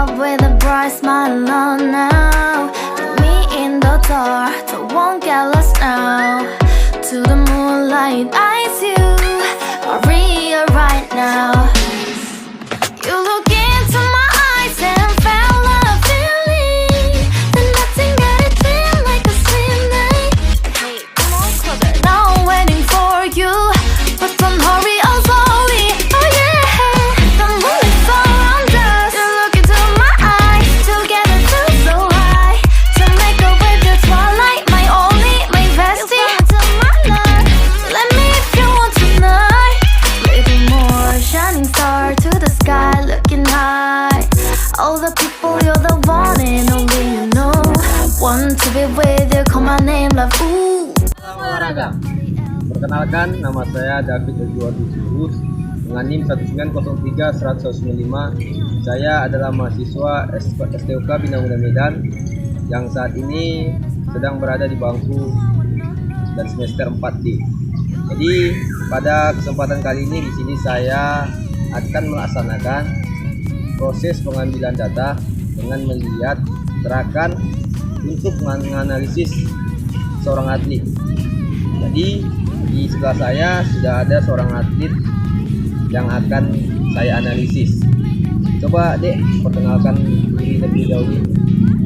up with a bright smile on now. Put me in the dark, so won't get lost now. To the moonlight, eyes you, Maria right now. You look into my eyes and felt a feeling that nothing got it feel like a slim night. Hey, come on closer. Now I'm waiting for you, but don't hurry, oh slowly. Oh yeah, the moon is around us. You look into my eyes, together feel so high. To make a way the twilight, my only, my bestie. You come into my life, let me if you want tonight. Little more shining star to the sky, looking high. All the people, you're the one and only you know. Want to be with you, call my name, love, ooh. Olahraga. Perkenalkan, nama saya David Eduardus Yus dengan NIM 1903195. Saya adalah mahasiswa STUK Bina Muda Medan yang saat ini sedang berada di bangku dan semester 4D. Jadi pada kesempatan kali ini di sini saya akan melaksanakan proses pengambilan data dengan melihat gerakan untuk menganalisis seorang atlet. Jadi di sebelah saya sudah ada seorang atlet yang akan saya analisis. Coba Dek, perkenalkan diri lebih dahulu.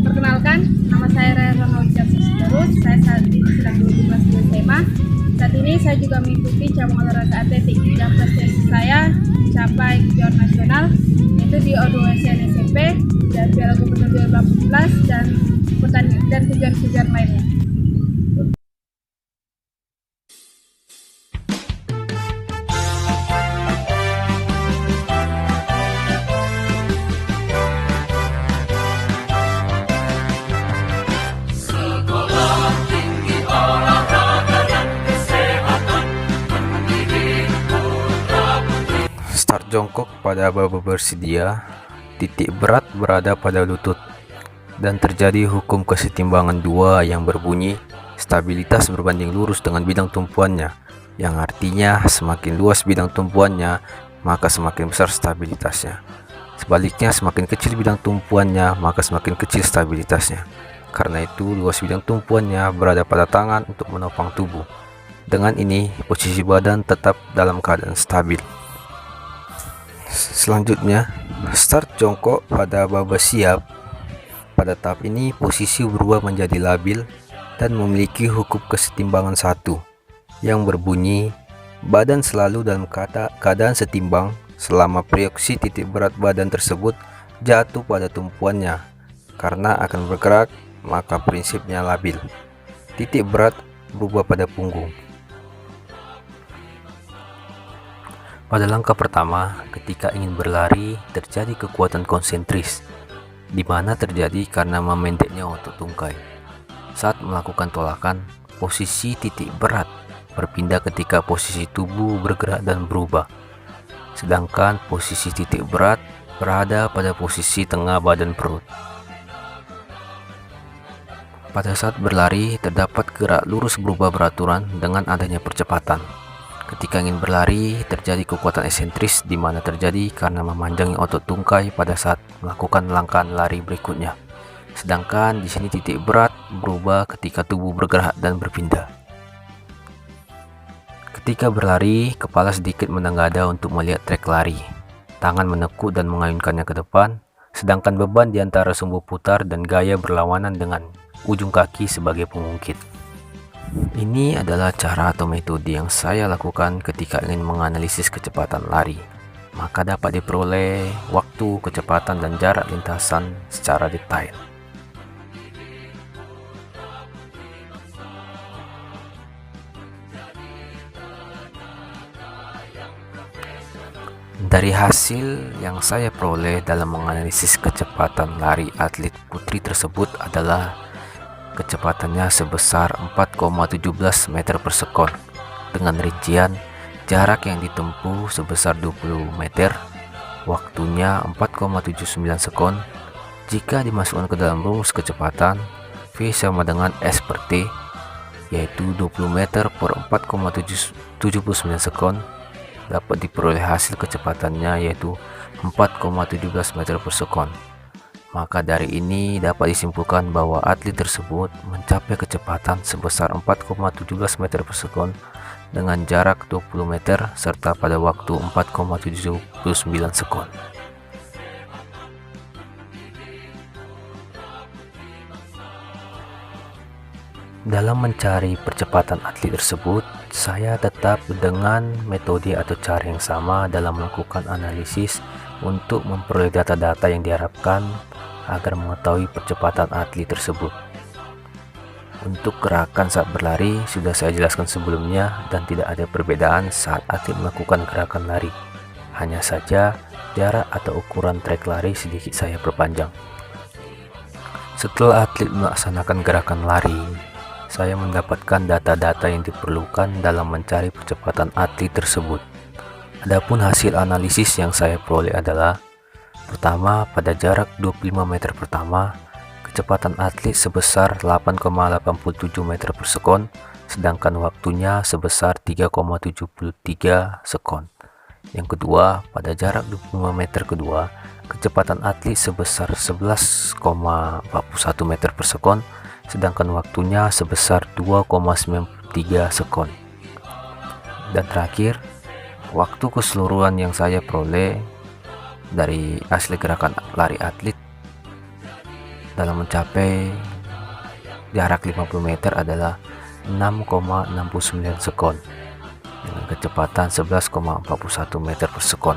Perkenalkan, nama saya Rera Terus. Saya saat ini sedang duduk kelas 2 SMA. Saat ini saya juga mengikuti cabang olahraga atletik yang prestasi saya mencapai kejuaraan nasional, yaitu di O2SN SMP dan Piala Gubernur 2018 dan kejuaraan lainnya. Start jongkok pada baba bersedia, titik berat berada pada lutut, dan terjadi hukum kesetimbangan dua yang berbunyi stabilitas berbanding lurus dengan bidang tumpuannya, yang artinya semakin luas bidang tumpuannya maka semakin besar stabilitasnya. Sebaliknya, semakin kecil bidang tumpuannya maka semakin kecil stabilitasnya. Karena itu, luas bidang tumpuannya berada pada tangan untuk menopang tubuh. Dengan ini, posisi badan tetap dalam keadaan stabil. Selanjutnya, start jongkok pada baba siap. Pada tahap ini, posisi berubah menjadi labil dan memiliki hukum kesetimbangan satu yang berbunyi badan selalu dalam keadaan setimbang selama proyeksi titik berat badan tersebut jatuh pada tumpuannya. Karena akan bergerak, maka prinsipnya labil. Titik berat berubah pada punggung. Pada langkah pertama, ketika ingin berlari, terjadi kekuatan konsentris, di mana terjadi karena memendeknya otot tungkai. Saat melakukan tolakan, posisi titik berat berpindah ketika posisi tubuh bergerak dan berubah. Sedangkan posisi titik berat berada pada posisi tengah badan perut. Pada saat berlari, terdapat gerak lurus berubah beraturan dengan adanya percepatan. Ketika ingin berlari, terjadi kekuatan eksentris di mana terjadi karena memanjangnya otot tungkai pada saat melakukan langkah lari berikutnya. Sedangkan di sini titik berat berubah ketika tubuh bergerak dan berpindah. Ketika berlari, kepala sedikit menengadah untuk melihat trek lari. Tangan menekuk dan mengayunkannya ke depan, sedangkan beban di antara sumbu putar dan gaya berlawanan dengan ujung kaki sebagai pengungkit. Ini adalah cara atau metode yang saya lakukan ketika ingin menganalisis kecepatan lari. Maka dapat diperoleh waktu, kecepatan, dan jarak lintasan secara detail. Dari hasil yang saya peroleh dalam menganalisis kecepatan lari atlet putri tersebut adalah kecepatannya sebesar 4,17 meter per sekon dengan rincian jarak yang ditempuh sebesar 20 meter, waktunya 4,79 sekon. Jika dimasukkan ke dalam rumus kecepatan, V sama dengan S per T, yaitu 20 meter per 4,79 sekon, dapat diperoleh hasil kecepatannya yaitu 4,17 meter per sekon. Maka dari ini dapat disimpulkan bahwa atlet tersebut mencapai kecepatan sebesar 4,17 meter per sekon dengan jarak 20 meter serta pada waktu 4,79 sekon. Dalam mencari percepatan atlet tersebut, saya tetap dengan metode atau cara yang sama dalam melakukan analisis untuk memperoleh data-data yang diharapkan agar mengetahui percepatan atlet tersebut. Untuk gerakan saat berlari sudah saya jelaskan sebelumnya dan tidak ada perbedaan saat atlet melakukan gerakan lari. Hanya saja jarak atau ukuran trek lari sedikit saya perpanjang. Setelah atlet melaksanakan gerakan lari, saya mendapatkan data-data yang diperlukan dalam mencari percepatan atlet tersebut. Adapun hasil analisis yang saya peroleh adalah: pertama, pada jarak 25 meter pertama, kecepatan atlet sebesar 8,87 meter per sekon, sedangkan waktunya sebesar 3,73 sekon. Yang kedua, pada jarak 25 meter kedua, kecepatan atlet sebesar 11,41 meter per sekon, sedangkan waktunya sebesar 2,93 sekon. Dan terakhir, waktu keseluruhan yang saya peroleh dari asli gerakan lari atlet dalam mencapai jarak 50 meter adalah 6,69 sekon dengan kecepatan 11,41 meter per sekon.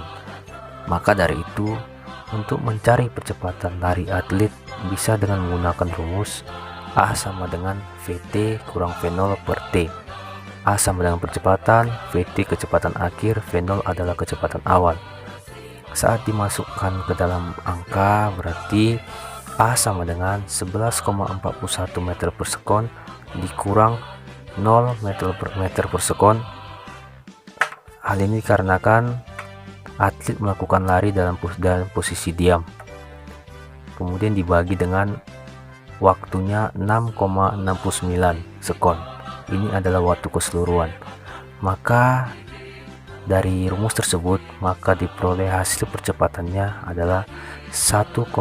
Maka dari itu, untuk mencari percepatan lari atlet bisa dengan menggunakan rumus A sama dengan VT kurang V0 per T. A sama dengan percepatan, VT kecepatan akhir, V0 adalah kecepatan awal. Saat dimasukkan ke dalam angka, berarti A sama dengan 11,41 meter per sekon dikurang 0 meter per sekon. Hal ini dikarenakan atlet melakukan lari dalam posisi diam. Kemudian dibagi dengan waktunya 6,69 sekon. Ini adalah waktu keseluruhan. Maka dari rumus tersebut, maka diperoleh hasil percepatannya adalah 1,70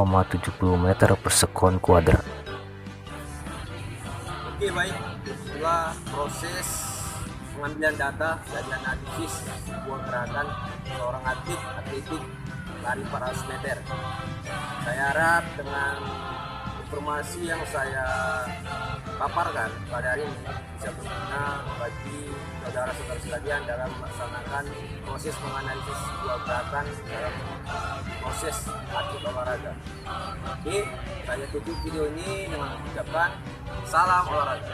meter per sekon kuadrat. Oke, baik. Itulah proses pengambilan data dari analisis sebuah gerakan seorang atletik lari 400 meter. Saya harap dengan informasi yang saya paparkan pada hari ini bisa berguna bagi saudara-saudara sekalian dalam melaksanakan proses menganalisis sebuah gerakan dalam proses atlet olahraga. Oke, saya tutup video ini dengan mengucapkan salam olahraga.